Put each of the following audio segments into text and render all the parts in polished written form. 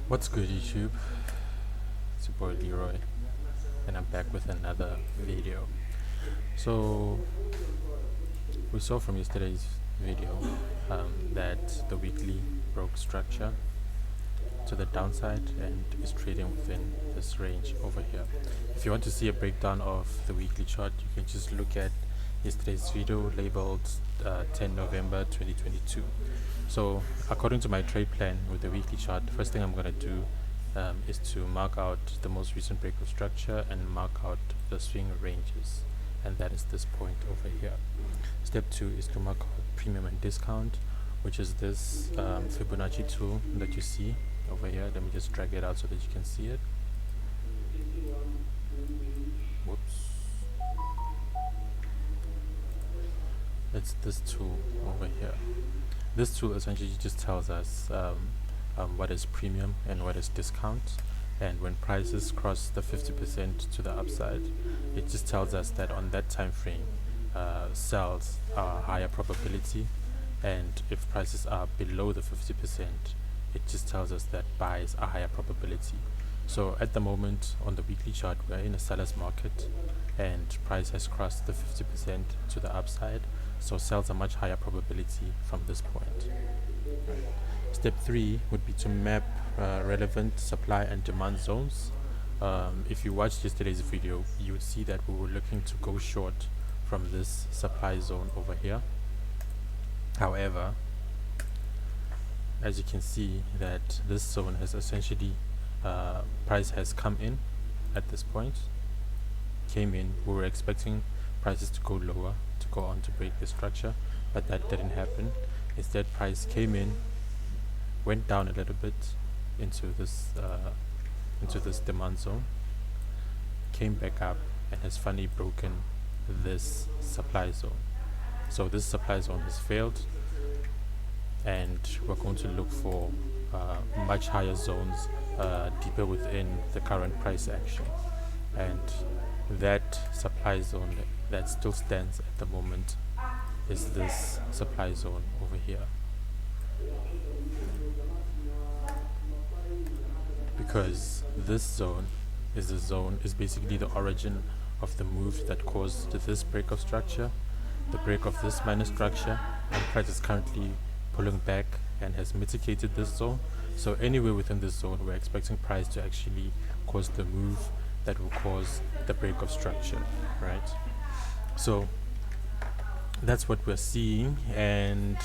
What's good, YouTube? It's your boy Leroy, and I'm back with another video. So, we saw from yesterday's video that the weekly broke structure to the downside and is trading within this range over here. If you want to see a breakdown of the weekly chart, you can just look at yesterday's video labeled 10 November 2022. So according to my trade plan with the weekly chart, the first thing I'm going to do is to mark out the most recent break of structure and mark out the swing ranges, and that is this point over here. Step 2 is to mark out premium and discount, which is this Fibonacci tool that you see over here. Let me just drag it out so that you can see it. Whoops. It's this tool over here. This tool essentially just tells us what is premium and what is discount, and when prices cross the 50% to the upside, it just tells us that on that time frame sells are higher probability, and if prices are below the 50%, it just tells us that buys are higher probability. So at the moment on the weekly chart, we're in a seller's market and price has crossed the 50% to the upside, so sells a much higher probability from this point. Step 3 would be to map relevant supply and demand zones. If you watched yesterday's video, you would see that we were looking to go short from this supply zone over here. However, as you can see that this zone has essentially price has come in at this point, came in. We were expecting prices to go lower, to go on to break the structure, but that didn't happen. Instead, price came in, went down a little bit into this demand zone, came back up, and has finally broken this supply zone. So this supply zone has failed, and we're going to look for much higher zones deeper within the current price action, and that supply zone that still stands at the moment is this supply zone over here, because this zone is basically the origin of the move that caused this break of structure, the break of this minor structure, and price is currently pulling back and has mitigated this zone. So anywhere within this zone, we're expecting price to actually cause the move that will cause the break of structure, right? So that's what we're seeing, and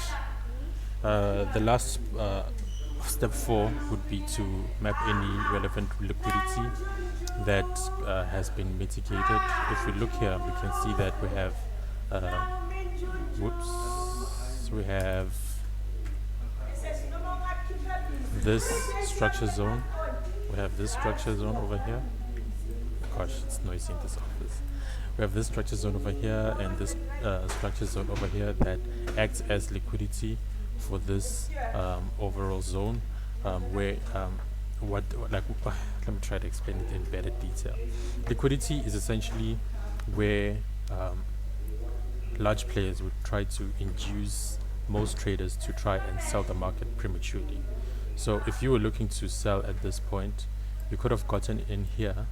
the last step 4 would be to map any relevant liquidity that has been mitigated. If we look here, we can see that we have we have this structure zone. We have this structure zone over here. Gosh, it's noisy in this office. We have this structure zone over here and this structure zone over here that acts as liquidity for this overall zone, where let me try to explain it in better detail. Liquidity is essentially where large players would try to induce most traders to try and sell the market prematurely. So if you were looking to sell at this point, you could have gotten in here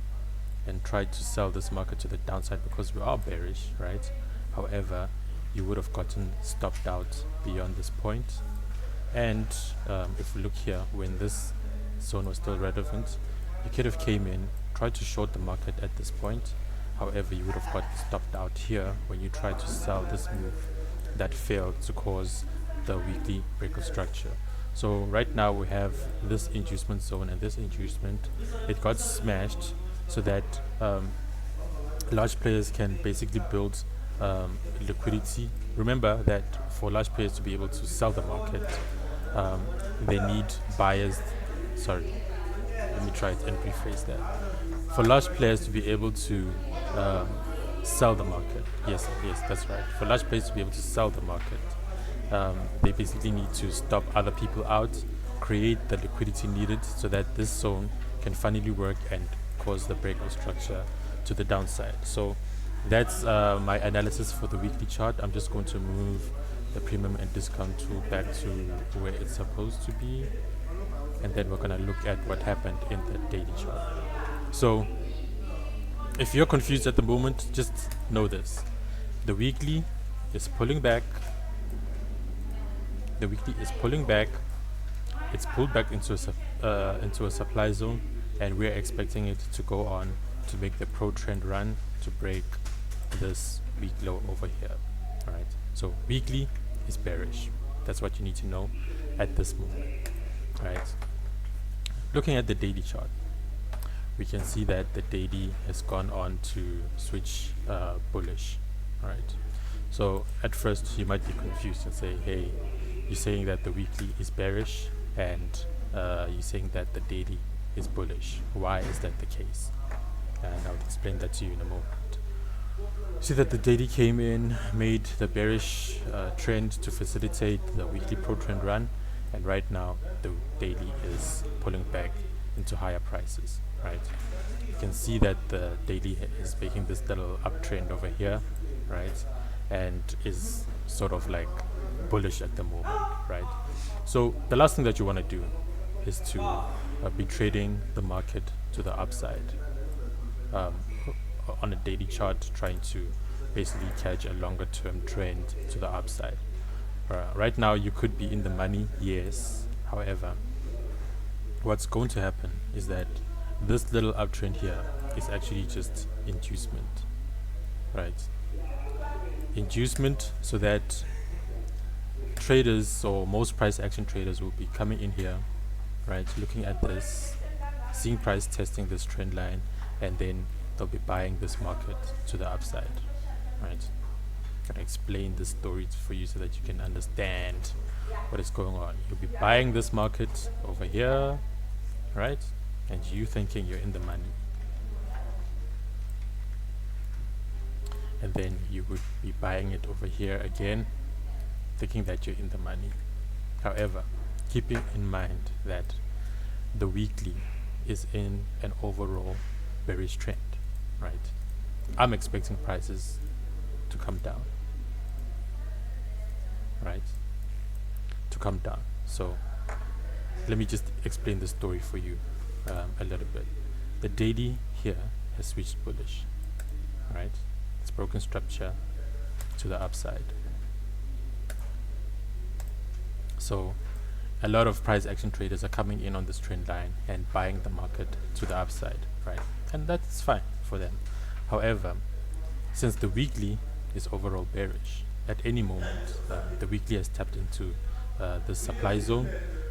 and tried to sell this market to the downside because we are bearish, right? However, you would have gotten stopped out beyond this point. And if we look here, when this zone was still relevant, you could have came in, tried to short the market at this point. However, you would have got stopped out here when you tried to sell this move that failed to cause the weekly break of structure. So right now we have this inducement zone and this inducement. It got smashed so that large players can basically build liquidity. Remember that for large players to be able to sell the market, they need buyers. Sorry, let me try it and rephrase that. For large players to be able to sell the market, yes, that's right. For large players to be able to sell the market, they basically need to stop other people out, create the liquidity needed so that this zone can finally work and cause the break of structure to the downside. So that's my analysis for the weekly chart. I'm just going to move the premium and discount tool back to where it's supposed to be. and then we're gonna look at what happened in the daily chart. So if you're confused at the moment, just know this: the weekly is pulling back. The weekly is pulling back. It's pulled back into a supply zone, and we're expecting it to go on to make the pro trend run to break this week low over here. All right. So weekly is bearish. That's what you need to know at this moment. All right. Looking at the daily chart, we can see that the daily has gone on to switch bullish. All right. So at first you might be confused and say, hey, you're saying that the weekly is bearish and you're saying that the daily is bullish. Why is that the case? And I'll explain that to you in a moment. See that the daily came in, made the bearish trend to facilitate the weekly pro trend run, and right now the daily is pulling back into higher prices. Right, you can see that the daily is making this little uptrend over here, right, and is sort of like bullish at the moment. Right, so the last thing that you want to do is to be trading the market to the upside on a daily chart, trying to basically catch a longer term trend to the upside. Right now you could be in the money, yes. However, what's going to happen is that this little uptrend here is actually just inducement, right? Inducement, so that traders or most price action traders will be coming in here, right, looking at this, seeing price testing this trend line, and then they'll be buying this market to the upside. Right, I'm gonna explain this story for you so that you can understand what is going on. You'll be buying this market over here, right, and you thinking you're in the money, and then you would be buying it over here again, thinking that you're in the money. However, keeping in mind that the weekly is in an overall bearish trend, right? I'm expecting prices to come down, right? To come down. So let me just explain the story for you a little bit. The daily here has switched bullish, right? It's broken structure to the upside. So a lot of price action traders are coming in on this trend line and buying the market to the upside, right? And that's fine for them. However, since the weekly is overall bearish, at any moment the weekly has tapped into the supply zone.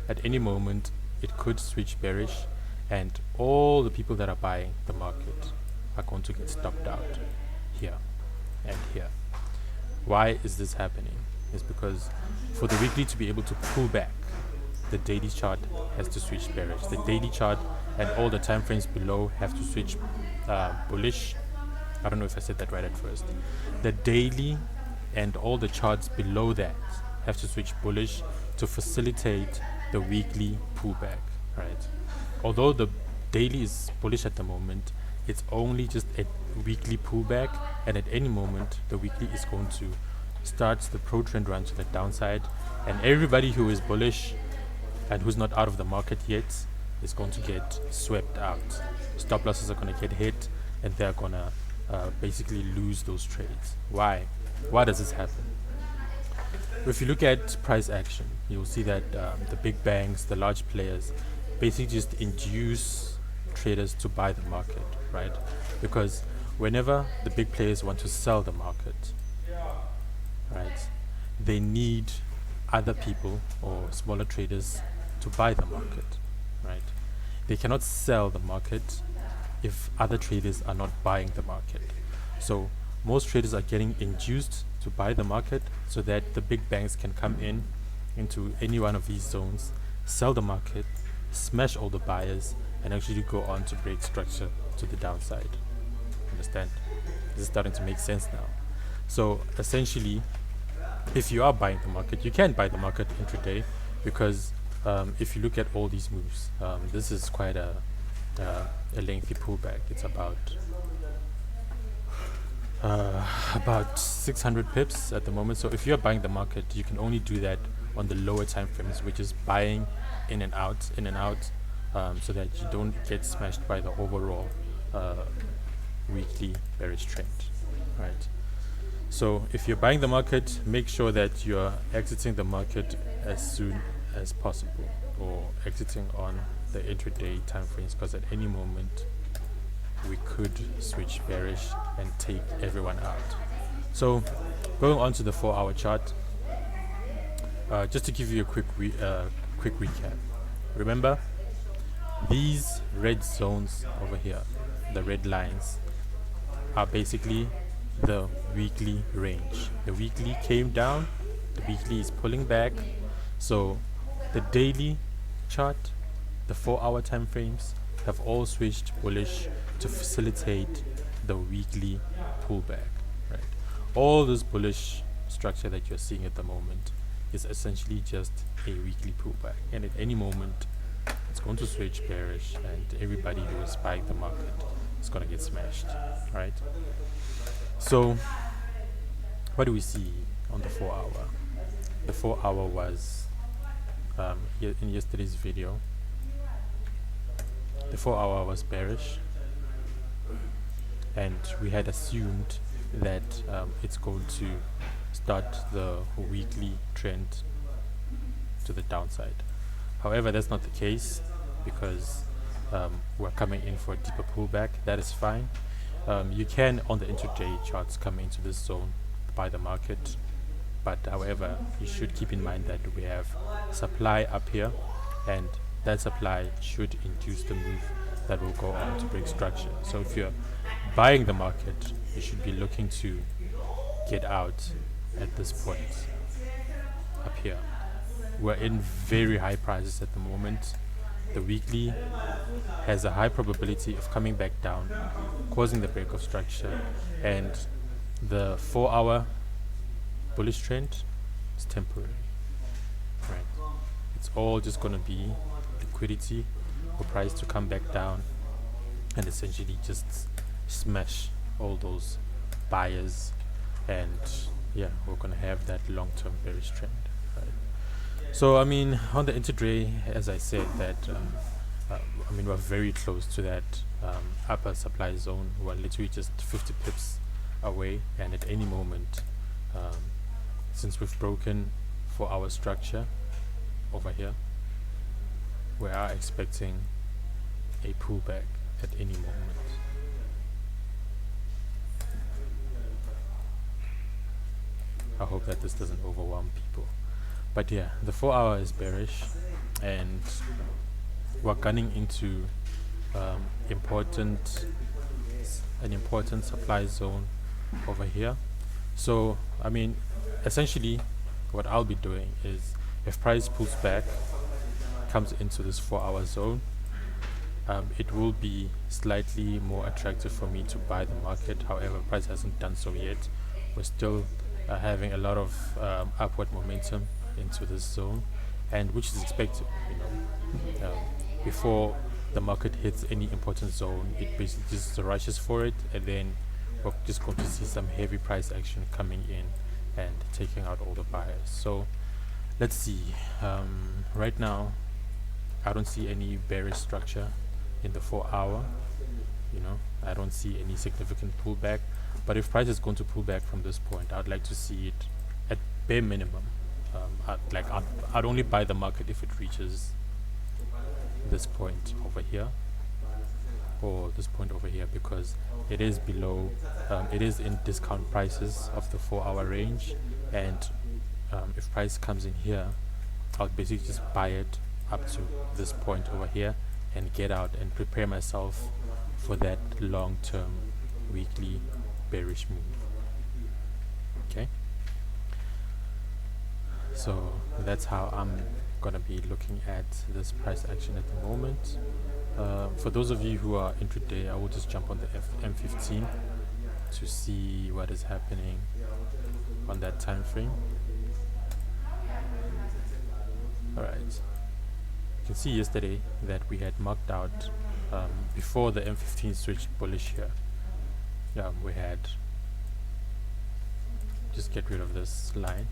At any moment it could switch bearish, and all the people that are buying the market are going to get stopped out here and here. Why is this happening? It's because for the weekly to be able to pull back, the daily chart has to switch bearish. The daily chart and all the time frames below have to switch bullish. I don't know if I said that right at first. The daily and all the charts below that have to switch bullish to facilitate the weekly pullback, right? Although the daily is bullish at the moment, it's only just a weekly pullback, and at any moment the weekly is going to start the pro trend run to the downside, and everybody who is bullish and who's not out of the market yet is going to get swept out. Stop losses are going to get hit, and they're going to basically lose those trades. Why does this happen? If you look at price action, you'll see that the big banks, the large players, basically just induce traders to buy the market, right? Because whenever the big players want to sell the market, right, they need other people or smaller traders to buy the market, right? They cannot sell the market if other traders are not buying the market. So most traders are getting induced to buy the market so that the big banks can come in into any one of these zones, sell the market, smash all the buyers, and actually go on to break structure to the downside. Understand? This is starting to make sense now. So essentially, if you are buying the market, you can buy the market intraday, because if you look at all these moves, this is quite a lengthy pullback. It's about 600 pips at the moment. So if you're buying the market, you can only do that on the lower time frames, which is buying in and out, so that you don't get smashed by the overall weekly bearish trend, right? So if you're buying the market, make sure that you're exiting the market as soon as possible, or exiting on the intraday time frames, because at any moment we could switch bearish and take everyone out. So going on to the 4-hour chart, just to give you a quick recap. Remember, these red zones over here, the red lines, are basically the weekly range. The weekly came down, the weekly is pulling back. So the daily chart, the 4-hour time frames have all switched bullish to facilitate the weekly pullback, right? All this bullish structure that you're seeing at the moment is essentially just a weekly pullback, and at any moment it's going to switch bearish, and everybody who is buying the market is going to get smashed, right? So what do we see on the 4-hour? The 4-hour was in yesterday's video, the 4-hour was bearish, and we had assumed that it's going to start the weekly trend to the downside. However, that's not the case, because we're coming in for a deeper pullback. That is fine. You can, on the intraday charts, come into this zone, buy the market, but however, you should keep in mind that we have supply up here, and that supply should induce the move that will go on to break structure. So if you're buying the market, you should be looking to get out at this point up here. We're in very high prices at the moment. The weekly has a high probability of coming back down, causing the break of structure, and the 4-hour bullish trend is temporary, right? It's all just going to be liquidity for price to come back down and essentially just smash all those buyers, and yeah, we're going to have that long-term bearish trend, right? So I mean, on the intraday, as I said, that I mean, we're very close to that upper supply zone. We're literally just 50 pips away, and at any moment, since we've broken 4-hour structure over here, we are expecting a pullback at any moment. I hope that this doesn't overwhelm people. But yeah, the 4-hour is bearish, and we're gunning into an important supply zone over here. So I mean, essentially what I'll be doing is, if price pulls back, comes into this 4-hour zone, it will be slightly more attractive for me to buy the market. However, price hasn't done so yet. We're still having a lot of upward momentum into this zone, and which is expected, you know. Before the market hits any important zone, it basically just rushes for it, and then we're just going to see some heavy price action coming in and taking out all the buyers. So let's see. Right now I don't see any bearish structure in the 4-hour. You know, I don't see any significant pullback, but if price is going to pull back from this point, I'd like to see it at bare minimum. I'd only buy the market if it reaches this point over here, or this point over here, because it is below, it is in discount prices of the 4-hour range, and if price comes in here, I'll basically just buy it up to this point over here and get out and prepare myself for that long-term weekly bearish move. Okay, so that's how I'm gonna be looking at this price action at the moment. For those of you who are intraday, I will just jump on the M15 to see what is happening on that time frame. Alright, you can see yesterday that we had marked out before the M15 switched bullish here. We had, just get rid of this line.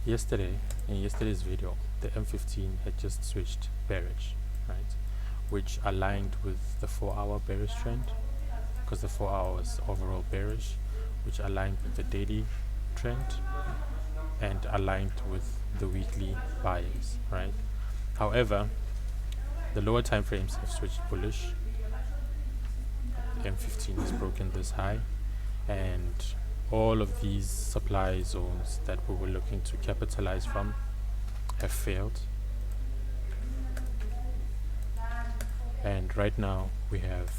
in yesterday's video, the M15 had just switched bearish, right, which aligned with the 4-hour bearish trend, because the 4 hour was overall bearish, which aligned with the daily trend and aligned with the weekly bias, right? However, the lower time frames have switched bullish. M15 has broken this high, and all of these supply zones that we were looking to capitalize from have failed. And right now we have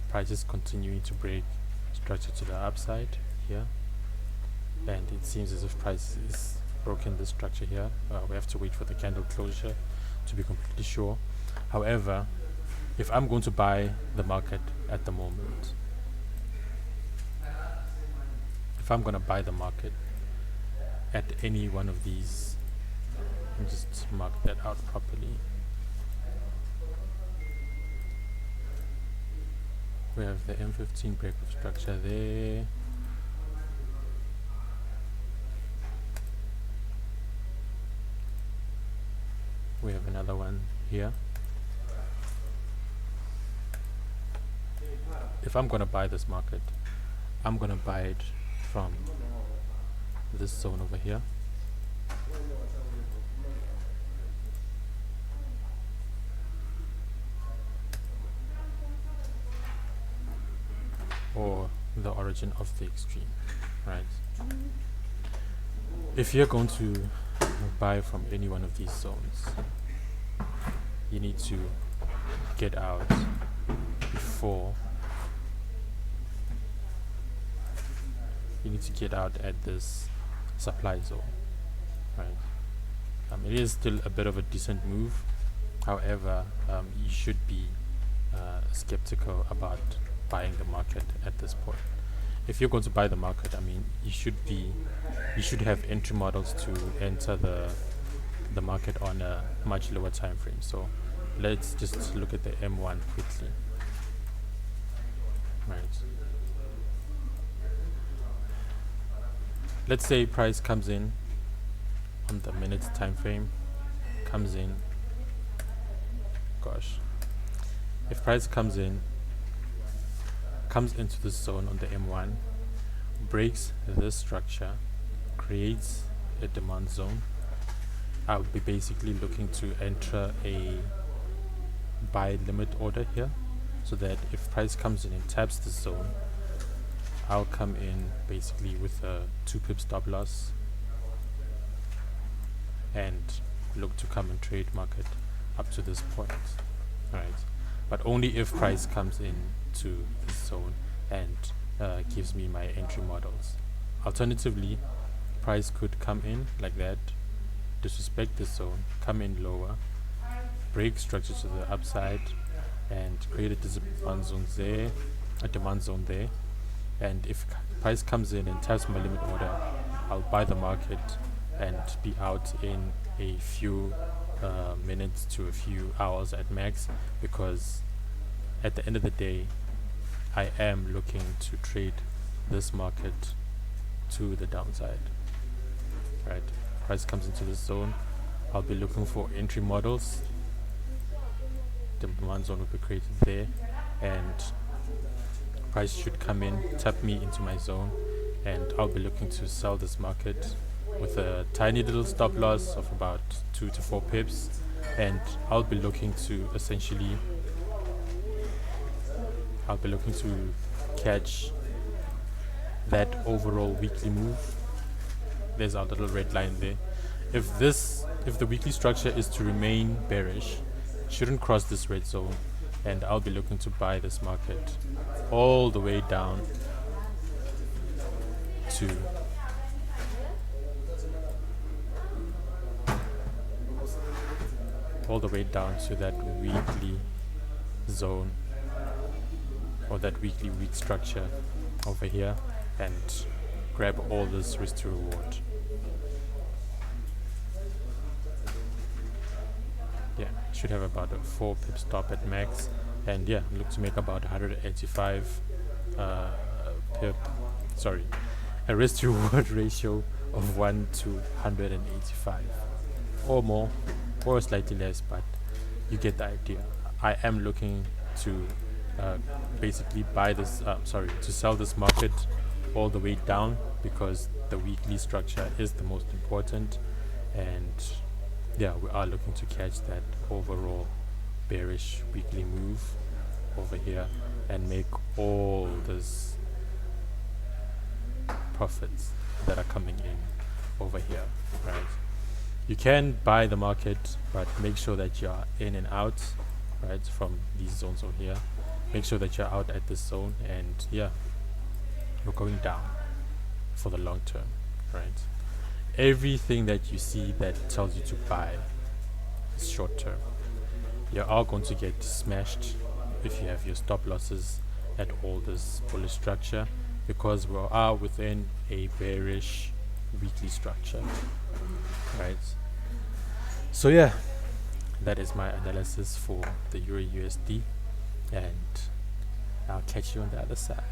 prices continuing to break structure to the upside here, and it seems as if price is broken this structure here. We have to wait for the candle closure to be completely sure. However, if I'm going to buy the market at the moment, if I'm going to buy the market at any one of these, let me just mark that out properly. We have the M15 breakup structure there. We have another one here. If I'm going to buy this market, I'm going to buy it from this zone over here. Or the origin of the extreme, right? If you're going to buy from any one of these zones, you need to get out before at this supply zone, right? It is still a bit of a decent move. However, you should be skeptical about buying the market at this point. If you're going to buy the market, you should have entry models to enter the market on a much lower time frame. So let's just look at the M1 quickly, right? Let's say price comes in on the minutes time frame, if price comes into this zone on the M1, breaks this structure, creates a demand zone, I'll be basically looking to enter a buy limit order here, so that if price comes in and taps this zone, I'll come in basically with a 2 pip stop loss and look to come and trade market up to this point, right? But only if price comes in to this zone and gives me my entry models. Alternatively, price could come in like that, disrespect this zone, come in lower, break structure to the upside, and create a demand zone there. And if price comes in and taps my limit order, I'll buy the market and be out in a few minutes to a few hours at max, because at the end of the day, I am looking to trade this market to the downside, right? Price comes into this zone, I'll be looking for entry models. The demand zone will be created there, and price should come in, tap me into my zone, and I'll be looking to sell this market with a tiny little stop loss of about 2 to 4 pips, and I'll be looking to catch that overall weekly move. There's our little red line there. If the weekly structure is to remain bearish, it shouldn't cross this red zone, and I'll be looking to buy this market all the way down to that weekly zone, or that weekly weak structure over here, and grab all this risk to reward. Yeah, should have about a 4 pip stop at max, and yeah, look to make about 185 a risk to reward ratio of 1 to 185 or more or slightly less, but you get the idea. I am looking to basically buy this, to sell this market all the way down, because the weekly structure is the most important. And yeah, we are looking to catch that overall bearish weekly move over here and make all this profits that are coming in over here, right? You can buy the market, but make sure that you are in and out, right, from these zones over here. Make sure that you're out at this zone, and yeah, you're going down for the long term, right? Everything that you see that tells you to buy is short term. You're all going to get smashed if you have your stop losses at all this bullish structure, because we are within a bearish weekly structure, right? So yeah, that is my analysis for the Euro USD, and I'll catch you on the other side.